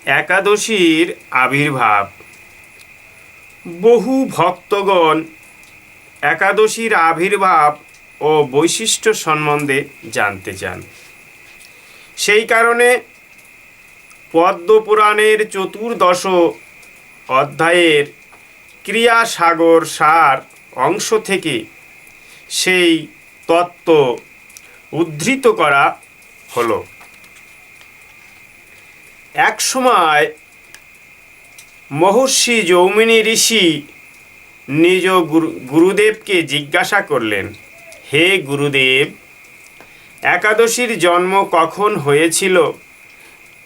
একাদশীর আবির্ভাব। বহু ভক্তগণ একাদশীর আবির্ভাব ও বৈশিষ্ট্য সম্বন্ধে জানতে চান। সেই কারণে পদ্মপুরাণের চতুর্দশ অধ্যায়ের ক্রিয়াসাগর সার অংশ থেকে সেই তত্ত্ব উদ্ধৃত করা হলো। এক সময় মহর্ষি জৌমিনী ঋষি নিজ গুরুদেবকে জিজ্ঞাসা করলেন, হে গুরুদেব, একাদশীর জন্ম কখন হয়েছিল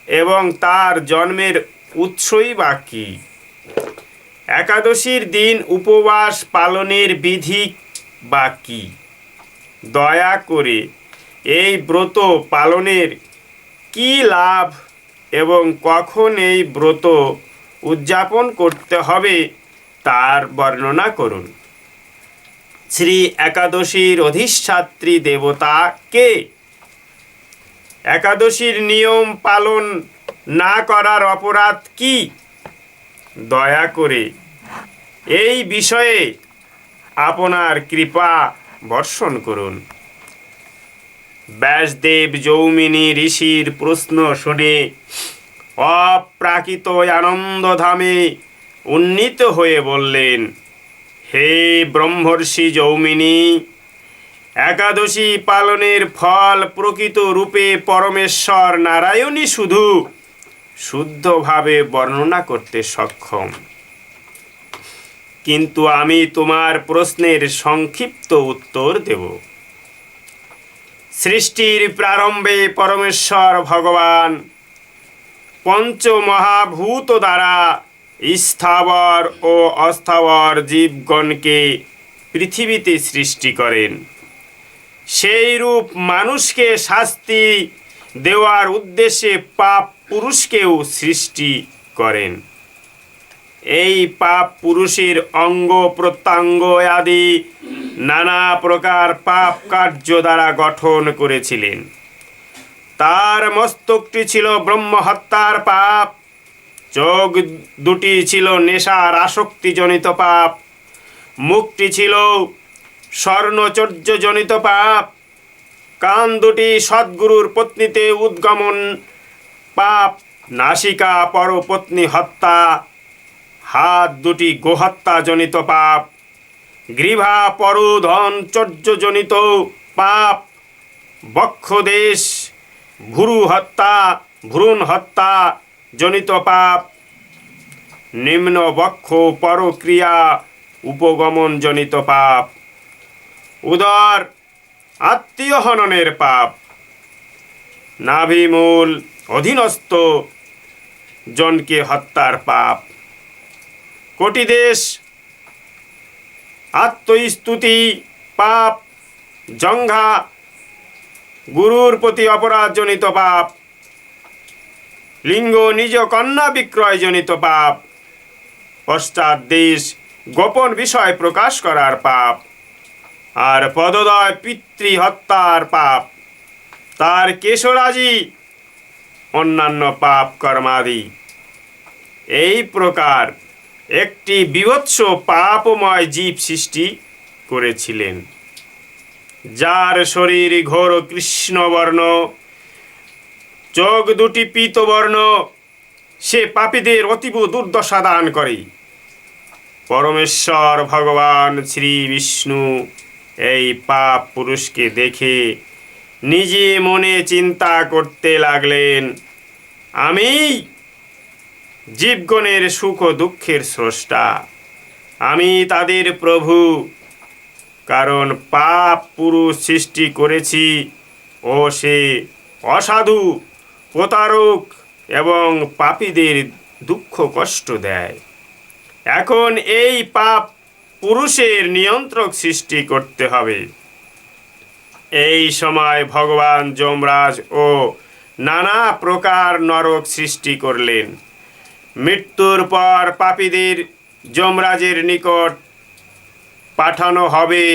এবং তার জন্মের উৎসই বা কী? একাদশীর দিন উপবাস পালনের বিধি বা কী? দয়া করে এই ব্রত পালনের কী লাভ এবং কখন এই ব্রত উদযাপন করতে হবে তার বর্ণনা করুন। শ্রী একাদশীর অধিষ্ঠাত্রী দেবতা কে? একাদশীর নিয়ম পালন না করার অপরাধ কি? দয়া করে এই বিষয়ে আপনার কৃপা বর্ষণ করুন। ব্যাসদেব জৌমিনী ঋষির প্রশ্ন শুনে অপ্রাকৃত আনন্দধামে উন্নীত হয়ে বললেন, হে ব্রহ্মর্ষি জৌমিনী, একাদশী পালনের ফল প্রকৃত রূপে পরমেশ্বর নারায়ণই শুধু শুদ্ধভাবে বর্ণনা করতে সক্ষম। কিন্তু আমি তোমার প্রশ্নের সংক্ষিপ্ত উত্তর দেব। সৃষ্টির প্রারম্ভে পরমেশ্বর ভগবান পঞ্চমহাভূত দ্বারা স্থাবর ও অস্থাবর জীবগণকে পৃথিবীতে সৃষ্টি করেন। সেই রূপ মানুষকে শাস্তি দেওয়ার উদ্দেশ্যে পাপ পুরুষকেও সৃষ্টি করেন। এই পাপ পুরুষের অঙ্গ প্রত্যঙ্গ আদি নানা প্রকার পাপ কার্য দ্বারা গঠন করেছিলেন। তার মস্তকটি ছিল ব্রহ্মহত্যার পাপ, চোখ দুটি ছিল নেশার আসক্তিজনিত পাপ, মুখটি ছিল স্বর্ণচর্যজনিত পাপ, কান দুটি সদ্গুরুর পত্নীতে উদ্গমন পাপ, নাসিকা পরপত্নী হত্যা, হাত দুটি গোহত্যাজনিত পাপ, গ্রীভা পরধন চর্যজনিত পাপ, বক্ষদেশ ভ্রূণ হত্যা জনিত পাপ, নিম্ন বক্ষ পরক্রিয়া উপগমন জনিত পাপ, উদর আত্মীয় হননের পাপ, নাভিমূল অধীনস্থ জনকে হত্যার পাপ, কোটিদেশ আত্মস্তুতি পাপ, জঙ্ঘা গুরুর প্রতি অপরাধজনিত পাপ, লিঙ্গ নিজ কন্যা বিক্রয়জনিত পাপ, পশ্চাৎ দেশ গোপন বিষয় প্রকাশ করার পাপ, আর পদদয় পিতৃহত্যার পাপ, তার কেশরাজি অন্যান্য পাপ কর্মাদি। এই প্রকার একটি বীভৎস পাপময় জীব সৃষ্টি করেছিলেন, যার শরীর ঘোর কৃষ্ণবর্ণ, চোখ দুটি পীতবর্ণ। সে পাপীদের অতীব দুর্দশা দান করে। পরমেশ্বর ভগবান শ্রী বিষ্ণু এই পাপ পুরুষকে দেখে নিজে মনে চিন্তা করতে লাগলেন, আমি জীবগণের সুখ ও দুঃখের স্রষ্টা, আমি তাদের প্রভু। কারণ পাপ পুরুষ সৃষ্টি করেছি ও সে অসাধু, প্রতারক এবং পাপীদের দুঃখ কষ্ট দেয়। এখন এই পাপ পুরুষের নিয়ন্ত্রক সৃষ্টি করতে হবে। এই সময় ভগবান যমরাজ ও নানা প্রকার নরক সৃষ্টি করলেন। মৃত্যুর পর পাপীদের যমরাজের নিকট পাঠানো হবে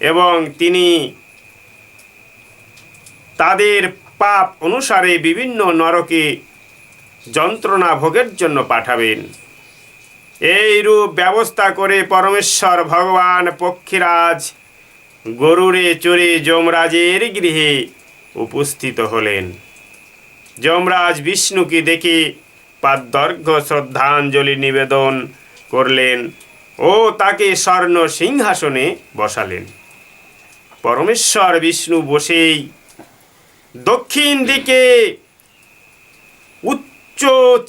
এবং তিনি তাদের পাপ অনুসারে বিভিন্ন নরকে যন্ত্রণা ভোগের জন্য পাঠাবেন। এই রূপ ব্যবস্থা করে পরমেশ্বর ভগবান পক্ষীরাজ গরুড়ে চড়ে যমরাজের গৃহে উপস্থিত হলেন। যমরাজ বিষ্ণুকে দেখে পাদর্ঘ্য শ্রদ্ধাঞ্জলি নিবেদন করলেন ও তাকে স্বর্ণ সিংহাসনে বসালেন। পরমেশ্বর বিষ্ণু বসেই দক্ষিণ দিকে উচ্চ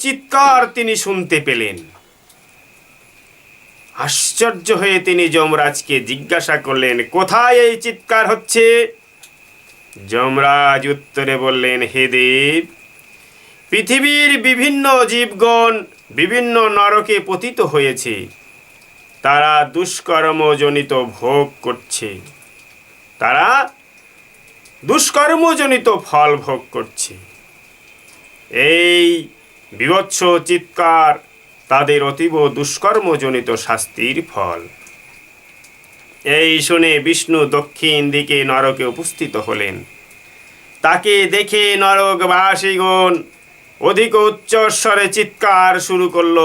চিৎকার তিনি শুনতে পেলেন। আশ্চর্য হয়ে তিনি যমরাজকে জিজ্ঞাসা করলেন, কোথায় এই চিৎকার হচ্ছে? যমরাজ উত্তরে বললেন, হে দেব, পৃথিবীর বিভিন্ন জীবগণ বিভিন্ন নরকে পতিত হয়েছে, তারা দুষ্কর্মজনিত ভোগ করছে, তারা দুষ্কর্মজনিত ফল ভোগ করছে। এই বীভৎস চিৎকার তাদের অতীব দুষ্কর্মজনিত শাস্তির ফল। এই শুনে বিষ্ণু দক্ষিণ দিকে নরকে উপস্থিত হলেন। তাকে দেখে নরকবাসীগণ অধিক উচ্চস্বরে চিৎকার শুরু করল,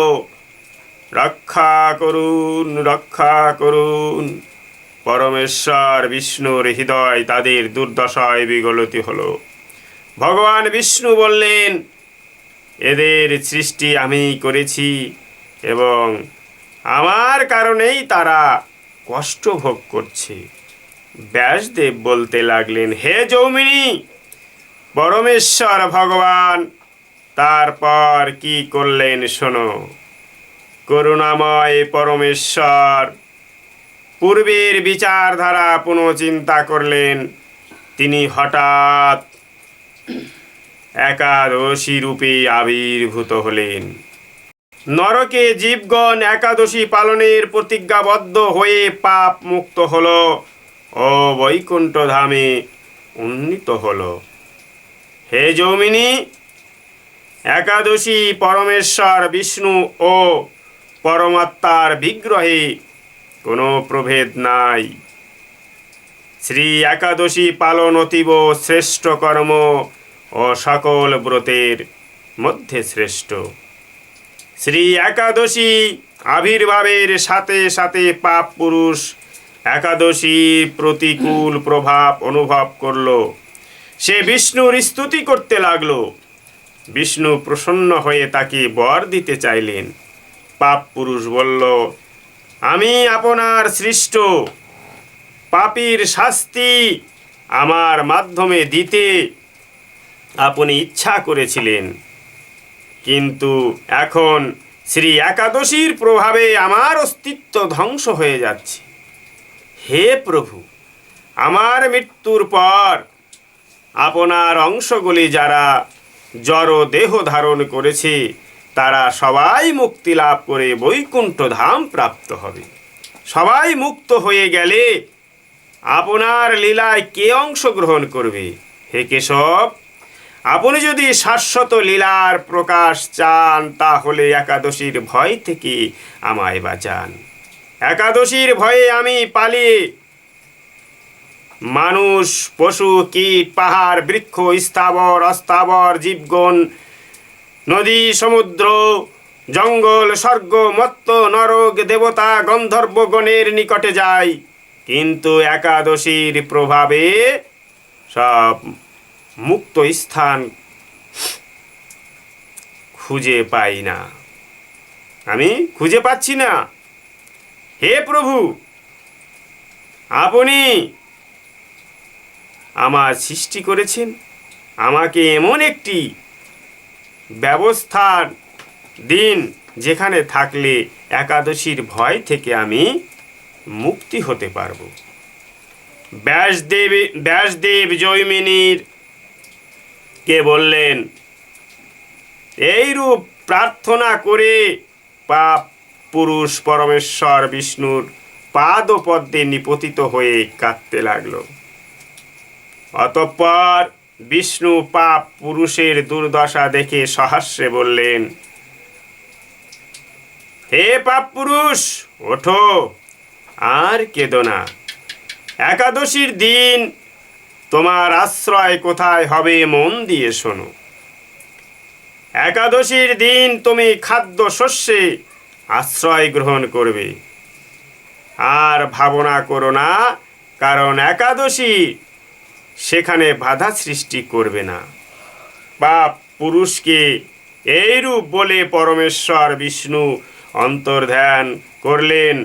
রক্ষা করুন, রক্ষা করুন। পরমেশ্বর বিষ্ণুর হৃদয় তাদের দুর্দশায় বিগলিত হল। ভগবান বিষ্ণু বললেন, এদের সৃষ্টি আমি করেছি এবং আমার কারণেই তারা কষ্ট ভোগ করছে। ব্যাসদেব বলতে লাগলেন, হে যৌমিনী, পরমেশ্বর ভগবান তারপর কি করলেন শোনো। করুণাময় পরমেশ্বর পূর্বের বিচারধারা পুনঃচিন্তা করলেন। তিনি হঠাৎ একাদশী রূপে আবির্ভূত হলেন। নরকে জীবগণ একাদশী পালনের প্রতিজ্ঞাবদ্ধ হয়ে পাপ মুক্ত হল ও বৈকুণ্ঠ ধামে উন্নীত হল। হে যৌমিনী, একাদশী পরমেশ্বর বিষ্ণু ও পরমাত্মার বিগ্রহে কোনো প্রভেদ নাই। শ্রী একাদশী পালন অতীব শ্রেষ্ঠ কর্ম ও সকল ব্রতের মধ্যে শ্রেষ্ঠ। শ্রী একাদশী আবির্ভাবের সাথে সাথে পাপ পুরুষ একাদশীর প্রতিকূল প্রভাব অনুভব করল। সে বিষ্ণুর স্তুতি করতে লাগল। বিষ্ণু প্রসন্ন হয়ে তাকে বর দিতে চাইলেন। পাপ পুরুষ বলল, আমি আপনার সৃষ্ট, পাপীর শাস্তি আমার মাধ্যমে দিতে আপনি ইচ্ছা করেছিলেন, কিন্তু এখন শ্রী একাদশীর প্রভাবে আমার অস্তিত্ব ধ্বংস হয়ে যাচ্ছে। হে প্রভু, আমার মৃত্যুর পর আপনার অংশগুলি যারা জড় দেহ ধারণ করেছে তারা সবাই মুক্তি লাভ করে বৈকুণ্ঠ ধাম প্রাপ্ত হবে। সবাই মুক্ত হয়ে গেলে আপনার লীলায় কে অংশগ্রহণ করবে? হে কেশব, আপনি যদি শাশ্বত লীলার প্রকাশ চান তাহলে একাদশীর ভয় থেকে আমায় বাঁচান। একাদশীর ভয়ে আমি পালিয়ে মানুষ, পশু, কীট, পাহাড়, বৃক্ষ, স্থাবর অস্থাবর জীবগণ, নদী, সমুদ্র, জঙ্গল, স্বর্গ, মত্ত, নরক, দেবতা, গন্ধর্বগণের নিকটে যাই, কিন্তু একাদশীর প্রভাবে সব মুক্ত স্থান খুঁজে পাই না। আমি খুঁজে পাচ্ছি না। হে প্রভু, আপনি আমার সৃষ্টি করেছেন, আমাকে এমন একটি ব্যবস্থার দিন যেখানে থাকলে একাদশীর ভয় থেকে আমি মুক্তি হতে পারব। ব্যাসদেব জৈমিনীর কে বললেন, এইরূপ প্রার্থনা করে পাপ পুরুষ পরমেশ্বর বিষ্ণুর পাদপদ্মে নিপতিত হয়ে কাঁদতে লাগলো। অতঃপর বিষ্ণু পাপ পুরুষের দুর্দশা দেখে সহাস্যে বললেন, হে পাপ পুরুষ, ওঠো, আর কেঁদো না। একাদশীর দিন তোমার আশ্রয় কোথায় হবে মন দিয়ে শোনো। একাদশীর দিন তুমি খাদ্য শস্যে আশ্রয় গ্রহণ করবে। আর ভাবনা করো না, কারণ একাদশী সেখানে বাধা সৃষ্টি করবে না। পাপ পুরুষকে এইরূপ বলে পরমেশ্বর বিষ্ণু অন্তর্ধান করলেন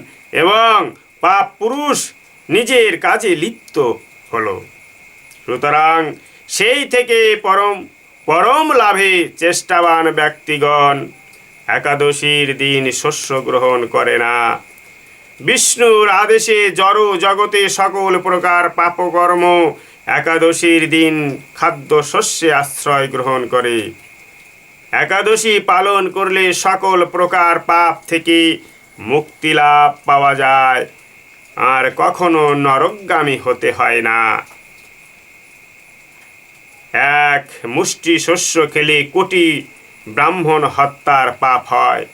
এবং পাপ পুরুষ নিজের কাজে লিপ্ত হলো। সুতরাং সেই থেকে পরম লাভে চেষ্টাবান ব্যক্তিগণ একাদশীর দিন শস্য গ্রহণ করে না। বিষ্ণুর আদেশে জড় জগতে সকল প্রকার পাপকর্ম একাদশীর দিন খাদ্য শস্যে আশ্রয় গ্রহণ করে। একাদশী পালন করলে সকল প্রকার পাপ থেকে মুক্তি লাভ পাওয়া যায়, আর কখনো নরকগামী হতে হয় না। এক মুষ্টি শস্য খেলে কোটি ব্রাহ্মণ হত্যার পাপ হয়।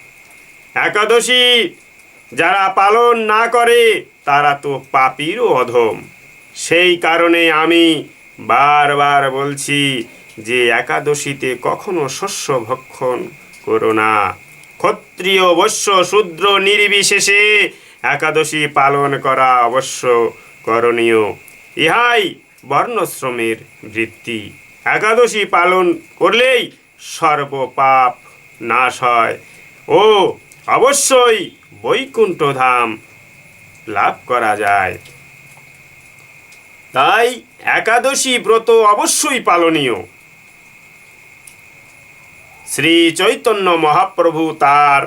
একাদশী যারা পালন না করে তারা তো পাপীরও অধম। সেই কারণে আমি বারবার বলছি যে একাদশীতে কখনো শস্য ভক্ষণ করো না। ক্ষত্রিয় বৈশ্য শূদ্র নির্বিশেষে একাদশী পালন করা অবশ্য করণীয়। ইহাই বর্ণশ্রমের বৃত্তি। একাদশী পালন করলেই সর্বপাপ নাশ হয় ও অবশ্যই বৈকুণ্ঠ ধাম লাভ করা যায়। তাই একাদশী ব্রত অবশ্যই পালনীয়। শ্রী চৈতন্য মহাপ্রভু তার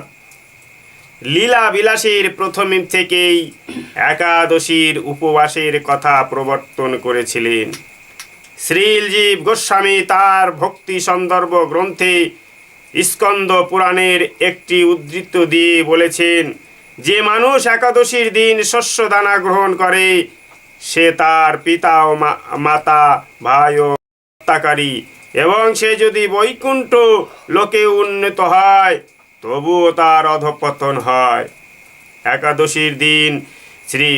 লীলা বিলাসের প্রথম থেকেই একাদশীর উপবাসের কথা প্রবর্তন করেছিলেন। শ্রীলজীব গোস্বামী তার ভক্তি সন্দর্ভ গ্রন্থে স্কন্দ পুরাণের একটি উদ্ধৃতি দিয়ে বলেছেন, যে মানুষ একাদশীর দিন শস্য দানা গ্রহণ করে সে তার পিতা ও মাতা ভাই ও হত্যাকারী, এবং সে যদি বৈকুণ্ঠ লোকে উন্নীত হয় তবুও তার অধঃপতন হয়। একাদশীর দিন শ্রী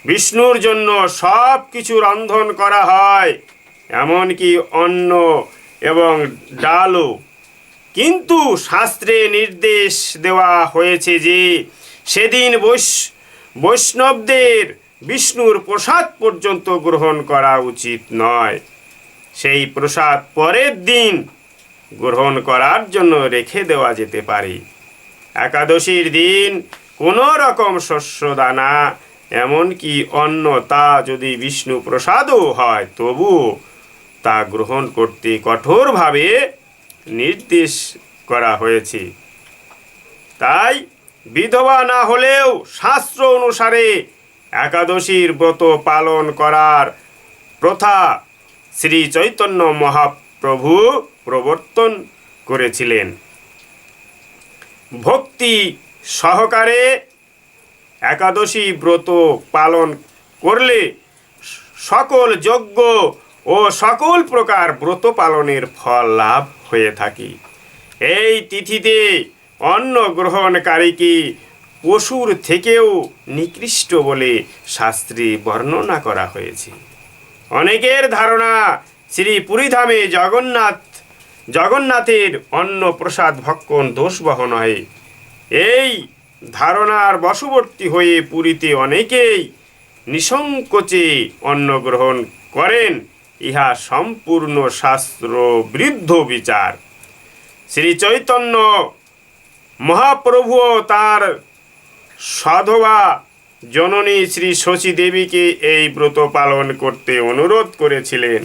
বিষ্ণুর জন্য সব কিছু রন্ধন করা হয়, এমনকি অন্ন এবং ডালও। কিন্তু শাস্ত্রে নির্দেশ দেওয়া হয়েছে যে সেদিন বৈষ্ণবদের বিষ্ণুর প্রসাদ পর্যন্ত গ্রহণ করা উচিত নয়। সেই প্রসাদ পরের দিন গ্রহণ করার জন্য রেখে দেওয়া যেতে পারে। একাদশীর দিন কোনো রকম শস্য দানা এমনকি অন্ন তা যদি বিষ্ণু প্রসাদও হয় তবুও তা গ্রহণ করতে কঠোরভাবে নির্দেশ করা হয়েছে। তাই বিধবা না হলেও শাস্ত্র অনুসারে একাদশীর ব্রত পালন করার প্রথা শ্রী চৈতন্য মহাপ্রভু প্রবর্তন করেছিলেন। ভক্তি সহকারে একাদশী ব্রত পালন করলে সকল যজ্ঞ ও সকল প্রকার ব্রত পালনের ফল লাভ হয়ে থাকে। এই তিথিতে অন্ন গ্রহণকারীকে পশুর থেকেও নিকৃষ্ট বলে শাস্ত্রে বর্ণনা করা হয়েছে। অনেকের ধারণা শ্রী পুরীধামে জগন্নাথের অন্ন প্রসাদ ভক্ষণ দোষবহ নয়। এই ধারণার বশবর্তী হয়ে পুরীতে অনেকেই নিঃসংকোচে অন্ন গ্রহণ করেন। ইহা সম্পূর্ণ শাস্ত্র বিরুদ্ধ বিচার। শ্রী চৈতন্য মহাপ্রভু তার সাধবা জননী শ্রী শচী দেবীকে এই ব্রত পালন করতে অনুরোধ করেছিলেন।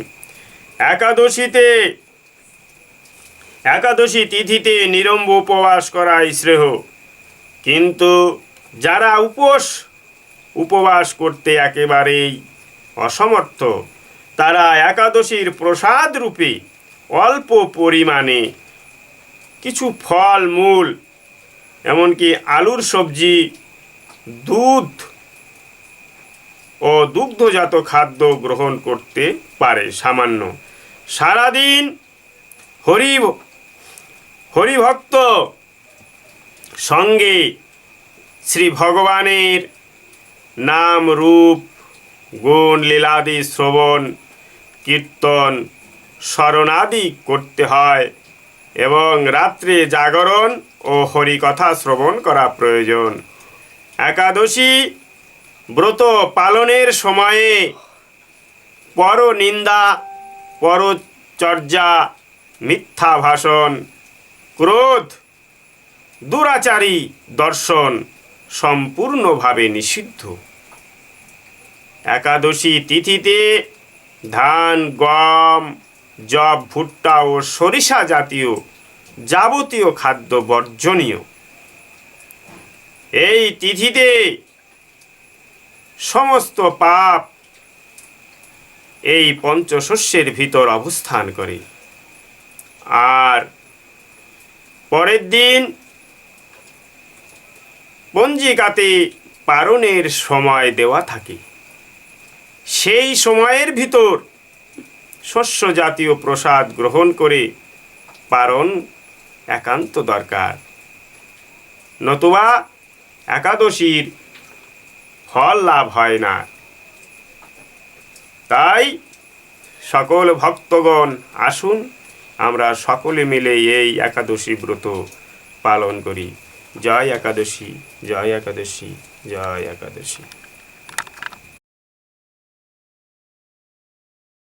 একাদশী তিথিতে নিরম্ব উপবাস করাই শ্রেয়, কিন্তু যারা উপবাস করতে একেবারেই অসমর্থ তারা একাদশীর প্রসাদ রূপে অল্প পরিমাণে কিছু ফল মূল এমনকি আলুর সবজি, দুধ ও দুগ্ধজাত খাদ্য গ্রহণ করতে পারে। সামান্য সারাদিন হরিভক্ত সঙ্গে শ্রী ভগবানের নাম রূপ গুণ লীলাদি শ্রবণ কীর্তন স্মরণাদি করতে হয় এবং রাত্রে জাগরণ ও হরিকথা শ্রবণ করা প্রয়োজন। একাদশী ব্রত পালনের সময়ে পরনিন্দা, পরচর্যা, মিথ্যা ভাষণ, ক্রোধ, দুরাচারী দর্শন সম্পূর্ণভাবে নিষিদ্ধ। একাদশী তিথিতে ধান, গম, যব, ভুট্টা ও সরিষা জাতীয় যাবতীয় খাদ্য বর্জনীয়। এই তিথিতে সমস্ত পাপ এই পঞ্চশস্যের ভিতর অবস্থান করে। আর পরের দিন পঞ্জিকাতে পারণের সময় দেওয়া থাকে। সেই সময়ের ভিতর শস্য জাতীয় প্রসাদ গ্রহণ করে পারণ একান্ত দরকার, নতুবা একাদশীর ফল লাভ হয় না। তাই সকল ভক্তগণ আসুন, আমরা সকলে মিলে এই একাদশী ব্রত পালন করি। জয় একাদশী, জয় একাদশী, জয় একাদশী।